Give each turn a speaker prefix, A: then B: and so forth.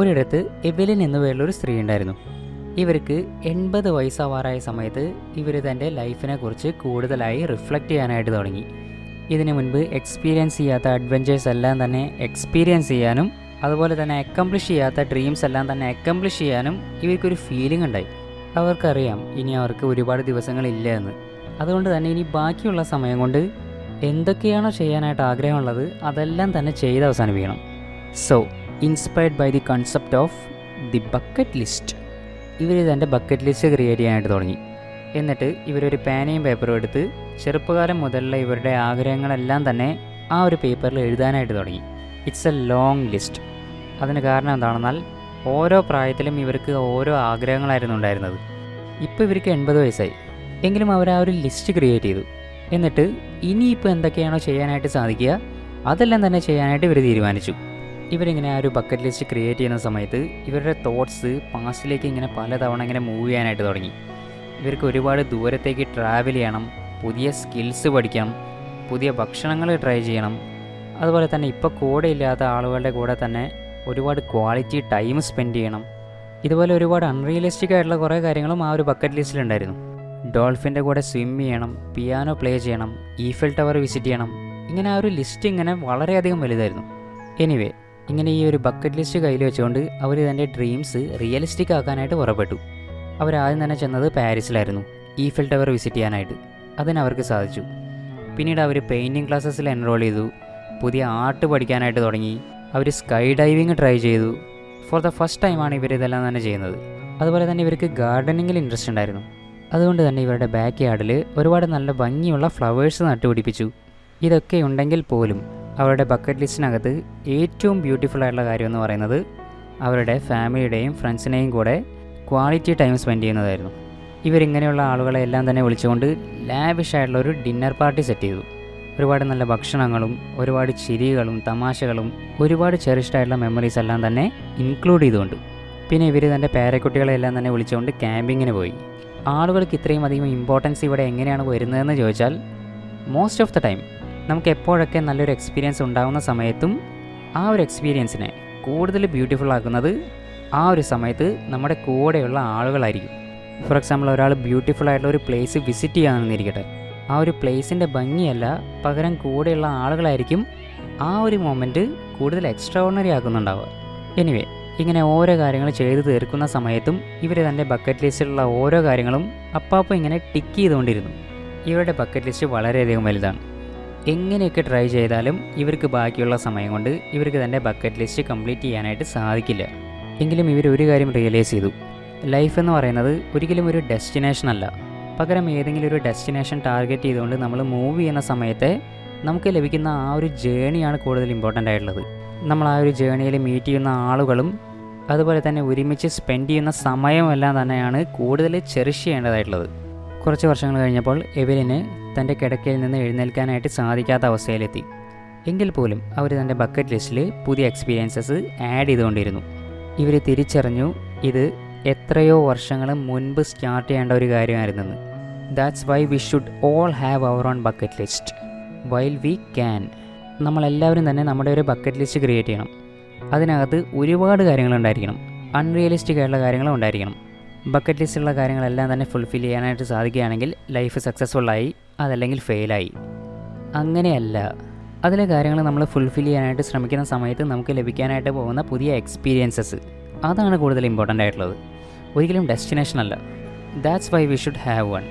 A: ഒരിടത്ത് എവലിൻ എന്നു പേരുള്ളൊരു സ്ത്രീ ഉണ്ടായിരുന്നു. ഇവർക്ക് 80 വയസ്സാവാറായ സമയത്ത് ഇവർ തൻ്റെ ലൈഫിനെ കുറിച്ച് കൂടുതലായി റിഫ്ലക്റ്റ് ചെയ്യാനായിട്ട് തുടങ്ങി. ഇതിനു മുൻപ് എക്സ്പീരിയൻസ് ചെയ്യാത്ത അഡ്വഞ്ചേഴ്സ് എല്ലാം തന്നെ എക്സ്പീരിയൻസ് ചെയ്യാനും അതുപോലെ തന്നെ അക്കംപ്ലിഷ് ചെയ്യാത്ത ഡ്രീംസ് എല്ലാം തന്നെ അക്കംപ്ലിഷ് ചെയ്യാനും ഇവർക്കൊരു ഫീലിംഗ് ഉണ്ടായി. അവർക്കറിയാം ഇനി അവർക്ക് ഒരുപാട് ദിവസങ്ങളില്ല എന്ന്. അതുകൊണ്ട് തന്നെ ഇനി ബാക്കിയുള്ള സമയം കൊണ്ട് എന്തൊക്കെയാണോ ചെയ്യാനായിട്ട് ആഗ്രഹമുള്ളത് അതെല്ലാം തന്നെ ചെയ്ത് അവസാനിപ്പിക്കണം. So inspired by the concept of the bucket list, ഇവർ തൻ്റെ ബക്കറ്റ് ലിസ്റ്റ് ക്രിയേറ്റ് ചെയ്യാനായിട്ട് തുടങ്ങി. എന്നിട്ട് ഇവരൊരു പേനയും പേപ്പറും എടുത്ത് ചെറുപ്പകാലം മുതലുള്ള ഇവരുടെ ആഗ്രഹങ്ങളെല്ലാം തന്നെ ആ ഒരു പേപ്പറിൽ എഴുതാനായിട്ട് തുടങ്ങി. It's A long list. അതിന് കാരണം എന്താണെന്നാൽ ഓരോ പ്രായത്തിലും ഇവർക്ക് ഓരോ ആഗ്രഹങ്ങളായിരുന്നു ഉണ്ടായിരുന്നത്. ഇപ്പോൾ ഇവർക്ക് 80 വയസ്സായി. എങ്കിലും അവർ ആ ഒരു ലിസ്റ്റ് ക്രിയേറ്റ് ചെയ്തു. എന്നിട്ട് ഇനിയിപ്പോൾ എന്തൊക്കെയാണോ ചെയ്യാനായിട്ട് സാധിക്കുക അതെല്ലാം തന്നെ ചെയ്യാനായിട്ട് ഇവർ തീരുമാനിച്ചു. ഇവരിങ്ങനെ ആ ഒരു ബക്കറ്റ് ലിസ്റ്റ് ക്രിയേറ്റ് ചെയ്യുന്ന സമയത്ത് ഇവരുടെ തോട്ട്സ് പാസ്റ്റിലേക്ക് ഇങ്ങനെ പലതവണ ഇങ്ങനെ മൂവ് ചെയ്യാനായിട്ട് തുടങ്ങി. ഇവർക്ക് ഒരുപാട് ദൂരത്തേക്ക് ട്രാവൽ ചെയ്യണം, പുതിയ സ്കിൽസ് പഠിക്കണം, പുതിയ ഭക്ഷണങ്ങൾ ട്രൈ ചെയ്യണം. അതുപോലെ തന്നെ ഇപ്പോൾ കൂടെ ഇല്ലാത്ത ആളുകളുടെ കൂടെ തന്നെ ഒരുപാട് ക്വാളിറ്റി ടൈം സ്പെൻഡ് ചെയ്യണം. ഇതുപോലെ ഒരുപാട് അൺറിയലിസ്റ്റിക് ആയിട്ടുള്ള കുറേ കാര്യങ്ങളും ആ ഒരു ബക്കറ്റ് ലിസ്റ്റിലുണ്ടായിരുന്നു. ഡോൾഫിൻ്റെ കൂടെ സ്വിം ചെയ്യണം, പിയാനോ പ്ലേ ചെയ്യണം, ഈഫൽ ടവർ വിസിറ്റ് ചെയ്യണം. ഇങ്ങനെ ആ ഒരു ലിസ്റ്റ് ഇങ്ങനെ വളരെയധികം വലുതായിരുന്നു. എനിവേ, ഇങ്ങനെ ഈ ഒരു ബക്കറ്റ് ലിസ്റ്റ് കയ്യിൽ വെച്ചുകൊണ്ട് അവർ തൻ്റെ ഡ്രീംസ് റിയലിസ്റ്റിക് ആക്കാനായിട്ട് പുറപ്പെട്ടു. അവരാദ്യം തന്നെ ചെന്നത് പാരീസിലായിരുന്നു, ഈഫൽ ടവർ വിസിറ്റ് ചെയ്യാനായിട്ട്. അതിനവർക്ക് സാധിച്ചു. പിന്നീട് അവർ പെയിൻറ്റിങ് ക്ലാസ്സസിൽ എൻറോൾ ചെയ്തു, പുതിയ ആർട്ട് പഠിക്കാനായിട്ട് തുടങ്ങി. അവർ സ്കൈ ഡൈവിങ് ട്രൈ ചെയ്തു. ഫോർ ദ ഫസ്റ്റ് ടൈമാണ് ഇവർ ഇതെല്ലാം തന്നെ ചെയ്യുന്നത്. അതുപോലെ തന്നെ ഇവർക്ക് ഗാർഡനിങ്ങിൽ ഇൻട്രസ്റ്റ് ഉണ്ടായിരുന്നു. അതുകൊണ്ട് തന്നെ ഇവരുടെ ബാക്ക് യാർഡിൽ ഒരുപാട് നല്ല ഭംഗിയുള്ള ഫ്ലവേഴ്സ് നട്ടുപിടിപ്പിച്ചു. ഇതൊക്കെ ഉണ്ടെങ്കിൽ പോലും അവരുടെ ബക്കറ്റ് ലിസ്റ്റിനകത്ത് ഏറ്റവും ബ്യൂട്ടിഫുൾ ആയിട്ടുള്ള കാര്യം എന്ന് പറയുന്നത് അവരുടെ ഫാമിലിയുടെയും ഫ്രണ്ട്സിനെയും കൂടെ ക്വാളിറ്റി ടൈം സ്പെൻഡ് ചെയ്യുന്നതായിരുന്നു. ഇവരിങ്ങനെയുള്ള ആളുകളെ എല്ലാം തന്നെ വിളിച്ചുകൊണ്ട് ലാവിഷ് ആയിട്ടുള്ള ഒരു ഡിന്നർ പാർട്ടി സെറ്റ് ചെയ്തു. ഒരുപാട് നല്ല ഭക്ഷണങ്ങളും ഒരുപാട് ചിരികളും തമാശകളും ഒരുപാട് ചെറിഷ്ഡ് ആയിട്ടുള്ള മെമ്മറീസ് എല്ലാം തന്നെ ഇൻക്ലൂഡ് ചെയ്തുകൊണ്ട്. പിന്നെ ഇവർ തൻ്റെ പേരക്കുട്ടികളെല്ലാം തന്നെ വിളിച്ചുകൊണ്ട് ക്യാമ്പിങ്ങിന് പോയി. ആളുകൾക്ക് ഇത്രയും അധികം ഇമ്പോർട്ടൻസ് ഇവിടെ എങ്ങനെയാണ് വരുന്നതെന്ന് ചോദിച്ചാൽ, മോസ്റ്റ് ഓഫ് ദ ടൈം നമുക്ക് എപ്പോഴൊക്കെ നല്ലൊരു എക്സ്പീരിയൻസ് ഉണ്ടാകുന്ന സമയത്തും ആ ഒരു എക്സ്പീരിയൻസിനെ കൂടുതൽ ബ്യൂട്ടിഫുൾ ആക്കുന്നത് ആ ഒരു സമയത്ത് നമ്മുടെ കൂടെയുള്ള ആളുകളായിരിക്കും. ഫോർ എക്സാമ്പിൾ, ഒരാൾ ബ്യൂട്ടിഫുൾ ആയിട്ടുള്ള ഒരു പ്ലേസ് വിസിറ്റ് ചെയ്യാമെന്നിരിക്കട്ടെ, ആ ഒരു പ്ലേസിൻ്റെ ഭംഗിയല്ല, പകരം കൂടെയുള്ള ആളുകളായിരിക്കും ആ ഒരു മൊമെൻറ്റ് കൂടുതൽ എക്സ്ട്രാ ഓർഡിനറി ആക്കുന്നുണ്ടാവുക. എനിവേ, ഇങ്ങനെ ഓരോ കാര്യങ്ങൾ ചെയ്തു തീർക്കുന്ന സമയത്തും ഇവർ തൻ്റെ ബക്കറ്റ് ലിസ്റ്റിലുള്ള ഓരോ കാര്യങ്ങളും അപ്പം ഇങ്ങനെ ടിക്ക് ചെയ്തുകൊണ്ടിരുന്നു. ഇവരുടെ ബക്കറ്റ് ലിസ്റ്റ് വളരെയധികം വലുതാണ്. എങ്ങനെയൊക്കെ ട്രൈ ചെയ്താലും ഇവർക്ക് ബാക്കിയുള്ള സമയം കൊണ്ട് ഇവർക്ക് തൻ്റെ ബക്കറ്റ് ലിസ്റ്റ് കംപ്ലീറ്റ് ചെയ്യാനായിട്ട് സാധിക്കില്ല. എങ്കിലും ഇവർ ഒരു കാര്യം റിയലൈസ് ചെയ്തു. ലൈഫ് എന്ന് പറയുന്നത് ഒരിക്കലും ഒരു ഡെസ്റ്റിനേഷൻ അല്ല, പകരം ഏതെങ്കിലും ഒരു ഡെസ്റ്റിനേഷൻ ടാർഗറ്റ് ചെയ്തുകൊണ്ട് നമ്മൾ മൂവ് ചെയ്യുന്ന സമയത്തെ നമുക്ക് ലഭിക്കുന്ന ആ ഒരു ജേണിയാണ് കൂടുതൽ ഇമ്പോർട്ടൻ്റ് ആയിട്ടുള്ളത്. നമ്മൾ ആ ഒരു ജേണിയിൽ മീറ്റ് ചെയ്യുന്ന ആളുകളും അതുപോലെ തന്നെ ഒരുമിച്ച് സ്പെൻഡ് ചെയ്യുന്ന സമയമെല്ലാം തന്നെയാണ് കൂടുതൽ ചെറിഷ് ചെയ്യേണ്ടതായിട്ടുള്ളത്. കുറച്ച് വർഷങ്ങൾ കഴിഞ്ഞപ്പോൾ എവലിന് തൻ്റെ കിടക്കയിൽ നിന്ന് എഴുന്നേൽക്കാനായിട്ട് സാധിക്കാത്ത അവസ്ഥയിലെത്തി. എങ്കിൽ പോലും അവർ തൻ്റെ ബക്കറ്റ് ലിസ്റ്റിൽ പുതിയ എക്സ്പീരിയൻസസ് ആഡ് ചെയ്തുകൊണ്ടിരുന്നു. ഇവർ തിരിച്ചറിഞ്ഞു ഇത് എത്രയോ വർഷങ്ങൾ മുൻപ് സ്റ്റാർട്ട് ചെയ്യേണ്ട ഒരു കാര്യമായിരുന്നെന്ന്. That's why we should all have our own bucket list while we can. നമ്മളെല്ലാവരും തന്നെ നമ്മുടെ ഒരു ബക്കറ്റ് ലിസ്റ്റ് ക്രിയേറ്റ് ചെയ്യണം. അതിനകത്ത് ഒരുപാട് കാര്യങ്ങളുണ്ടായിരിക്കണം, അൺറിയലിസ്റ്റിക് ആയിട്ടുള്ള കാര്യങ്ങളും ഉണ്ടായിരിക്കണം. ബക്കറ്റ് ലിസ്റ്റിലുള്ള കാര്യങ്ങളെല്ലാം തന്നെ ഫുൾഫിൽ ചെയ്യാനായിട്ട് സാധിക്കുകയാണെങ്കിൽ ലൈഫ് സക്സസ്ഫുള്ളായി, അതല്ലെങ്കിൽ ഫെയിലായി. അങ്ങനെയല്ല, അതിലെ കാര്യങ്ങൾ നമ്മൾ ഫുൾഫിൽ ചെയ്യാനായിട്ട് ശ്രമിക്കുന്ന സമയത്ത് നമുക്ക് ലഭിക്കാനായിട്ട് പോകുന്ന പുതിയ എക്സ്പീരിയൻസസ്, അതാണ് കൂടുതൽ ഇമ്പോർട്ടൻ്റ് ആയിട്ടുള്ളത്, ഒരിക്കലും ഡെസ്റ്റിനേഷൻ അല്ല. That's why we should have one.